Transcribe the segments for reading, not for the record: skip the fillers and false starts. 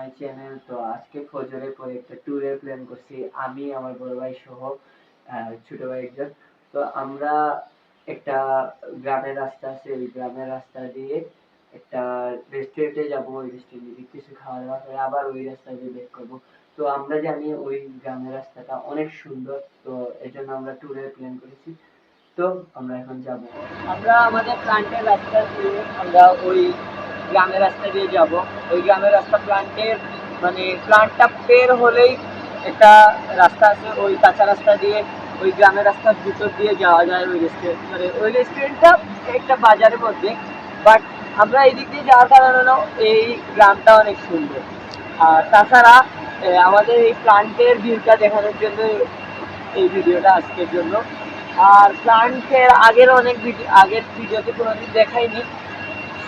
My channel. তো আজকে ফজরের পরে একটা ট্যুরের প্ল্যান করছি আমি, আমার বড় ভাই সহ ছোট ভাই একজন। তো আমরা একটা গ্রামের রাস্তা আছে, ওই গ্রামের রাস্তা দিয়ে একটা রেস্টুরেন্টে যাব। ওই রেস্টুরেন্টে কিছু খাওয়া দাওয়া করে আবার ওই রাস্তা দিয়ে ব্যাক করবো। তো আমরা জানি ওই গ্রামের রাস্তাটা অনেক সুন্দর, তো এজন্য আমরা ট্যুরের প্ল্যান করেছি। তো আমরা এখন যাব। আমরা আমাদের প্ল্যান্টের রাস্তা দিয়ে আমরা ওই গ্রামের রাস্তা দিয়ে যাব। ওই গ্রামের রাস্তা প্ল্যান্টের মানে প্ল্যান্টটা পের হলেই একটা রাস্তা আছে, ওই কাঁচা রাস্তা দিয়ে ওই গ্রামের রাস্তার ভিতর দিয়ে যাওয়া যায় ওই রেস্টুরেন্ট। মানে ওই রেস্টুরেন্টটা একটা বাজারের মধ্যে, বাট আমরা এই দিক দিয়ে যাওয়ার কারণে হলো এই গ্রামটা অনেক সুন্দর। আর তাছাড়া আমাদের এই প্ল্যান্টের ভিউটা দেখানোর জন্য এই ভিডিওটা আজকের জন্য। আর প্ল্যান্টের আগের ভিডিওতে কোনোদিন দেখাইনি,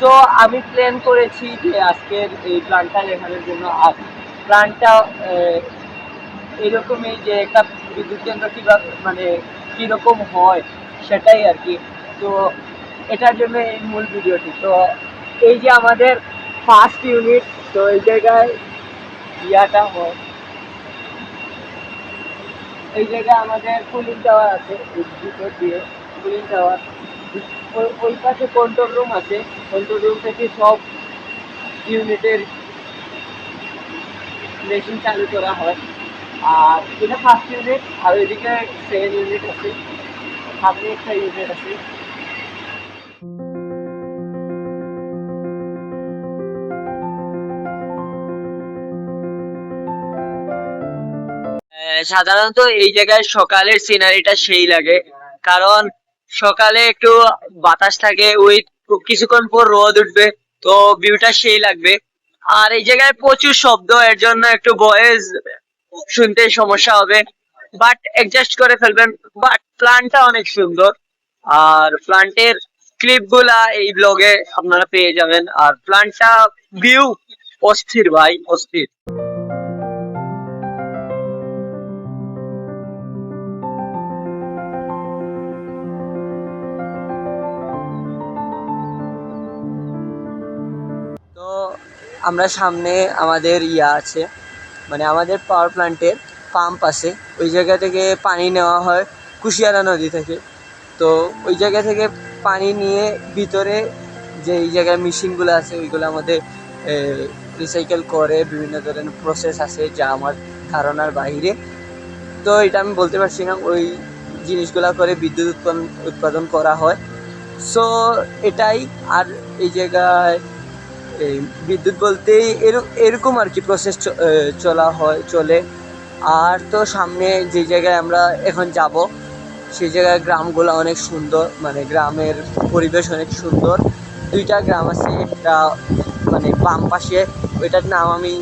তো আমি প্ল্যান করেছি যে আজকের এই প্ল্যানটা দেখানোর জন্য। আর প্ল্যানটা এরকমই যে একটা বিদ্যুৎ কেন্দ্র কীভাবে মানে কীরকম হয় সেটাই আর কি। তো এটার জন্য এই মূল ভিডিওটি। তো এই যে আমাদের ফার্স্ট ইউনিট, তো এই জায়গায় ইয়াটা হয়, এই জায়গায় আমাদের কুলিং টাওয়ার আছে, ভিতর দিয়ে কুলিং টাওয়ার। ওই পাশে কন্ট্রোল রুম আছে, কন্ট্রোল রুম থেকে সব ইউনিটের মেশিন চালু করা হয়। আর এটা ফার্স্ট ইউনিট, আর ওইদিকে সেকেন্ড ইউনিট আছে, সামনে একটা ইউনিট আছে। সাধারণত এই জায়গায় সকালের সিনারিটা সেই লাগে, কারণ সকালে একটু বাতাস থাকে, ওই কিছুক্ষণ পর রোদ উঠবে, তো ভিউটা সেই লাগবে। আর এই জায়গায় প্রচুর শব্দ, এর জন্য একটু ভয়েস শুনতে সমস্যা হবে, বাট অ্যাডজাস্ট করে ফেলবেন। বাট প্ল্যানটা অনেক সুন্দর, আর প্ল্যান্টের ক্লিপ গুলা এই ব্লগে আপনারা পেয়ে যাবেন। আর প্ল্যানটা ভিউ অস্থির ভাই, অস্থির। তো আমরা সামনে আমাদের ইয়া আছে, মানে আমাদের পাওয়ার প্ল্যান্টের পাম্প আছে, ওই জায়গা থেকে পানি নেওয়া হয় কুশিয়ারা নদী থেকে। তো ওই জায়গা থেকে পানি নিয়ে ভিতরে যে এই জায়গায় মেশিনগুলো আছে ওইগুলো আমাদের রিসাইকেল করে, বিভিন্ন ধরনের প্রসেস আছে যা আমার ধারণার বাইরে। তো এটা আমি বলতে পারছি না, ওই জিনিসগুলা করে বিদ্যুৎ উৎপাদন করা হয়। সো এটাই। আর এই জায়গায় এই বিদ্যুৎ বলতেই এরকম আর কি প্রসেস চলে। আর তো সামনে যে জায়গায় আমরা এখন যাব সেই জায়গায় গ্রামগুলো অনেক সুন্দর, মানে গ্রামের পরিবেশ অনেক সুন্দর। দুইটা গ্রাম আছে, একটা মানে বাম পাশে, ওইটার নাম আমি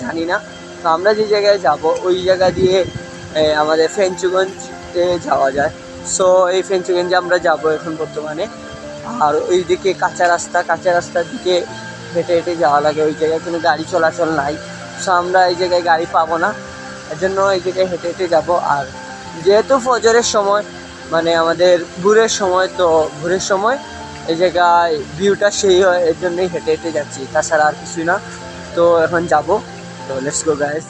জানি না। তো আমরা যে জায়গায় যাব ওই জায়গা দিয়ে আমাদের ফেঞ্চুগঞ্জে যাওয়া যায়। সো এই ফেঞ্চুগঞ্জে আমরা যাব এখন বর্তমানে। আর ওইদিকে কাঁচা রাস্তার দিকে হেঁটে হেঁটে যাওয়া লাগে, ওই জায়গায় কোনো গাড়ি চলাচল নাই। সো আমরা এই জায়গায় গাড়ি পাবো না, এর জন্য এই জায়গায় হেঁটে হেঁটে যাবো। আর যেহেতু ফজরের সময়, মানে আমাদের ভোরের সময়, তো ভোরের সময় এই জায়গায় ভিউটা সেই হয়, এর জন্যই হেঁটে হেঁটে যাচ্ছি, তাছাড়া আর কিছুই না। তো এখন যাবো, তো লেটস গো গাইস।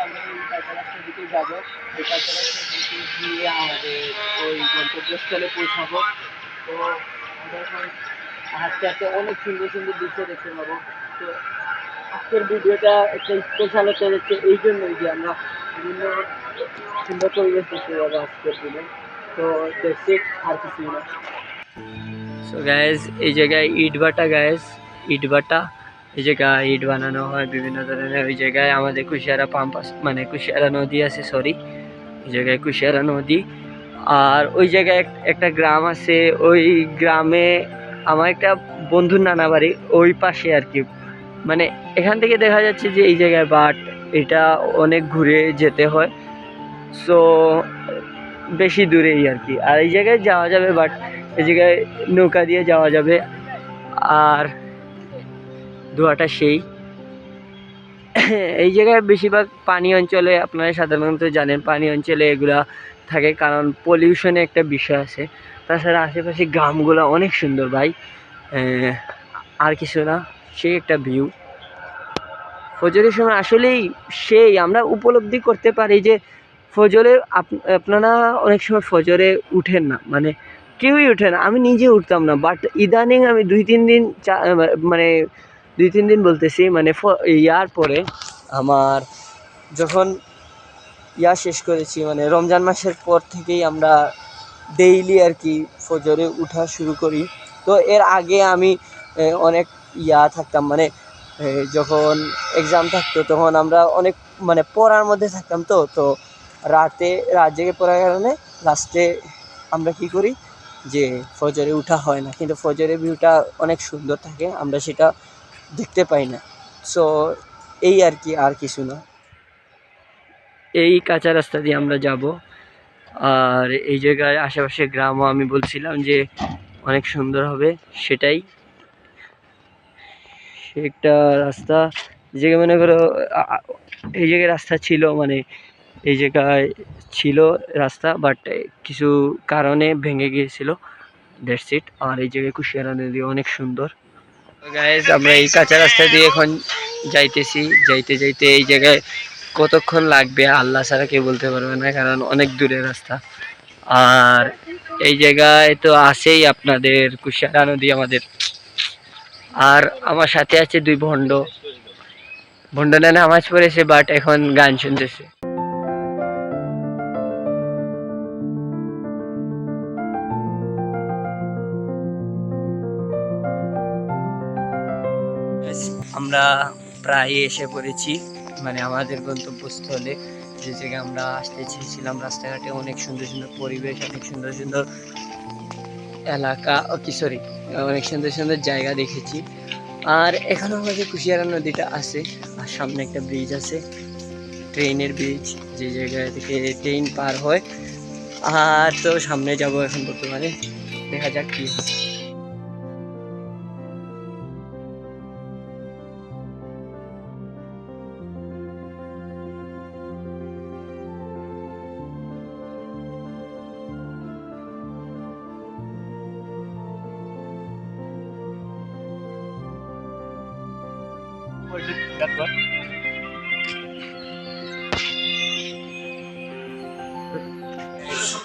আমরা এই কাঁচা রাস্তার দিকে যাবো, এই কাঁচা রাস্তার দিকে গিয়ে আমাদের ওই গন্তব্যস্থলে পৌঁছাবো। তো আমরা এখন হাঁটতে হাঁটতে অনেক সুন্দর সুন্দর দৃশ্য দেখতে পাবো। তো আজকের ভিডিওটা একটা স্পেশাল হতে যাচ্ছে এই জন্যই যে আমরা বিভিন্ন সুন্দর পরিবেশ দেখতে পাবো আজকের দিনে। তো দেখছি আর কিছুই না। সো গ্যাস এই জায়গায় ইট ভাটা, এই জায়গায় ইট বানানো হয় বিভিন্ন ধরনের। ওই জায়গায় আমাদের কুশিয়ারা পাম্প আছে, মানে কুশিয়ারা নদী আছে, সরি, এই জায়গায় কুশিয়ারা নদী। আর ওই জায়গায় একটা গ্রাম আছে, ওই গ্রামে আমার একটা বন্ধুর নানা বাড়ি, ওই পাশে আর কি। মানে এখান থেকে দেখা যাচ্ছে যে এই জায়গায়, বাট এটা অনেক ঘুরে যেতে হয়, সো বেশি দূরেই আর কি। আর এই জায়গায় যাওয়া যাবে, বাট এই জায়গায় নৌকা দিয়ে যাওয়া যাবে। আর ধোয়াটা সেই এই জায়গায় বেশিরভাগ পানি অঞ্চলে, আপনারা সাধারণত জানেন পানি অঞ্চলে এগুলা থাকে, কারণ পলিউশনের একটা বিষয় আছে। তাছাড়া আশেপাশে গ্রামগুলো অনেক সুন্দর ভাই, আর কিছু না, সেই একটা ভিউ। ফজরের সময় আসলেই সেই আমরা উপলব্ধি করতে পারি যে ফজরে আপনারা অনেক সময় ফজরে উঠেন না, মানে কেউই উঠে না, আমি নিজে উঠতাম না, বাট ইদানিং আমি 2-3 দিন মানে 2-3 দিন বলতেছি মানে ইয়ার পরে আমার যখন শেষ করেছি মানে রমজান মাসের পর থেকেই আমরা ডেইলি আর কি ফজরে উঠা শুরু করি। তো এর আগে আমি অনেক থাকতাম, মানে যখন এক্সাম থাকতো তখন আমরা অনেক মানে পড়ার মধ্যে থাকতাম, তো রাত জেগে পড়ার কারণে লাস্টে আমরা কি করি যে ফজরে উঠা হয় না, কিন্তু ফজরের ভিউটা অনেক সুন্দর থাকে, আমরা সেটা দেখতে পাই না। সো এই আর কি, আর কিছু না। এই কাঁচা রাস্তা দিয়ে আমরা যাব, আর এই জায়গায় আশেপাশে গ্রামও আমি বলছিলাম যে অনেক সুন্দর হবে, সেটাই একটা রাস্তা যে মনে করো এই জায়গায় রাস্তা ছিল, মানে এই জায়গায় ছিল রাস্তা, বাট কিছু কারণে ভেঙে গিয়েছিল, দ্যাটস ইট। আর এই জায়গায় কুশিয়ারা নদী অনেক সুন্দর। গাইজ আমরা এই কাঁচা রাস্তা দিয়ে এখন যাইতেছি, যাইতে যাইতে এই জায়গায় কতক্ষণ লাগবে আল্লাহ ছাড়া কেউ বলতে পারবে না, কারণ অনেক দূরের রাস্তা। আর এই জায়গায় তো আছেই আপনাদের কুশিয়ারা নদী আমাদের, আর আমার সাথে আছে 2 ভণ্ড নামাজ পড়েছে, বাট এখন গান শুনতেছে। আমরা প্রায় এসে পড়েছি মানে আমাদের গন্তব্যস্থলে, যে জায়গায় আমরা আসতে চেয়েছিলাম। রাস্তাঘাটে অনেক সুন্দর সুন্দর পরিবেশ, অনেক সুন্দর সুন্দর এলাকা, অনেক সুন্দর সুন্দর জায়গা দেখেছি। আর এখানে আমাদের কুশিয়ারা নদীটা আছে, আর সামনে একটা ব্রিজ আছে, ট্রেনের ব্রিজ, যে জায়গা থেকে ট্রেন পার হয়। আর তো সামনে যাব এখন বর্তমানে, দেখা যাক কি হয়।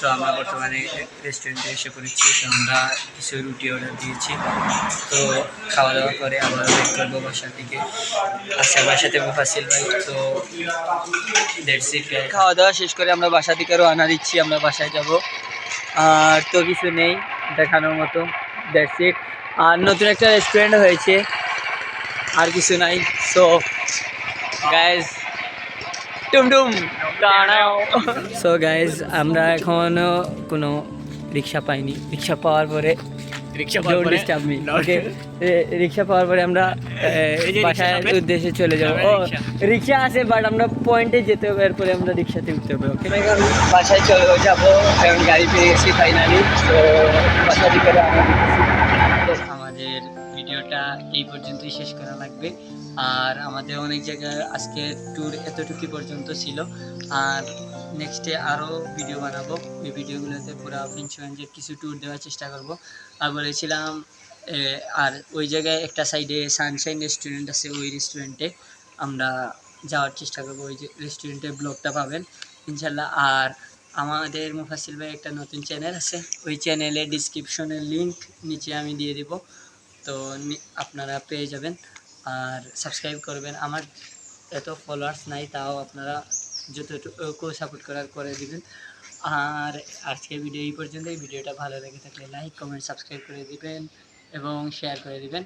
তো আমরা বর্তমানে রেস্টুরেন্টে এসে পড়েছি, তো আমরা কিছু রুটি অর্ডার দিয়েছি, তো খাওয়া দাওয়া করে আমরা ওয়েট করবো বাসার দিকে। আচ্ছা, আমার সাথে মুফাসিল ভাই, তো দ্যাটস ইট। খাওয়া দাওয়া শেষ করে আমরা বাসা দিকে রওনা দিচ্ছি, আমরা বাসায় যাব। আর তো কিছু নেই দেখানোর মতো, দ্যাটস ইট। আর নতুন একটা রেস্টুরেন্ট হয়েছে, আর কিছু নাই। সো গাইজ টুমটুম দাঁড়াও। সো গাইজ আমরা এখনো কোনো রিক্সা পাইনি, রিক্সা পাওয়ার পরে রিক্সা পাওয়ার পরে আমরা বাসার উদ্দেশ্যে চলে যাবো। ও রিক্সা আছে, বাট আমরা পয়েন্টে যেতে হবে, এরপরে আমরা রিক্সাতে উঠতে হবে। ওকে, বাসায় চলে যাবো, এখন গাড়ি পেয়ে গেছি ফাইনালি। তো বাসা দিকে আমাদের ভিডিওটা এই পর্যন্তই শেষ করা লাগবে। আর আমাদের অনেক জায়গায় আজকে ট্যুর এতটুকু পর্যন্ত ছিল, আর নেক্সটে আরও ভিডিও বানাবো। ওই ভিডিওগুলোতে পুরো ফিঞ্চগঞ্জের কিছু ট্যুর দেওয়ার চেষ্টা করব। আর বলেছিলাম আর ওই জায়গায় একটা সাইডে সানশাইন রেস্টুরেন্ট আছে, ওই রেস্টুরেন্টে আমরা যাওয়ার চেষ্টা করবো। ওই যে রেস্টুরেন্টের ব্লগটা পাবেন ইনশাল্লাহ। আর আমাদের মুফাসিল ভাই একটা নতুন চ্যানেল আছে, ওই চ্যানেলের ডিসক্রিপশনের লিঙ্ক নিচে আমি দিয়ে দেব, তো আপনারা পেয়ে যাবেন। আর সাবস্ক্রাইব করবেন। আমার এত ফলোয়ার্স নাই, তাও আপনারা যতটুকু সাপোর্ট করার করে দিবেন। আর আজকের ভিডিও এই পর্যন্ত। এই ভিডিওটা ভালো লেগে থাকলে লাইক, কমেন্ট, সাবস্ক্রাইব করে দিবেন এবং শেয়ার করে দিবেন।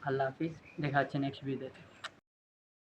আল্লাহ হাফিজ, দেখা হচ্ছে নেক্সট ভিডিওতে।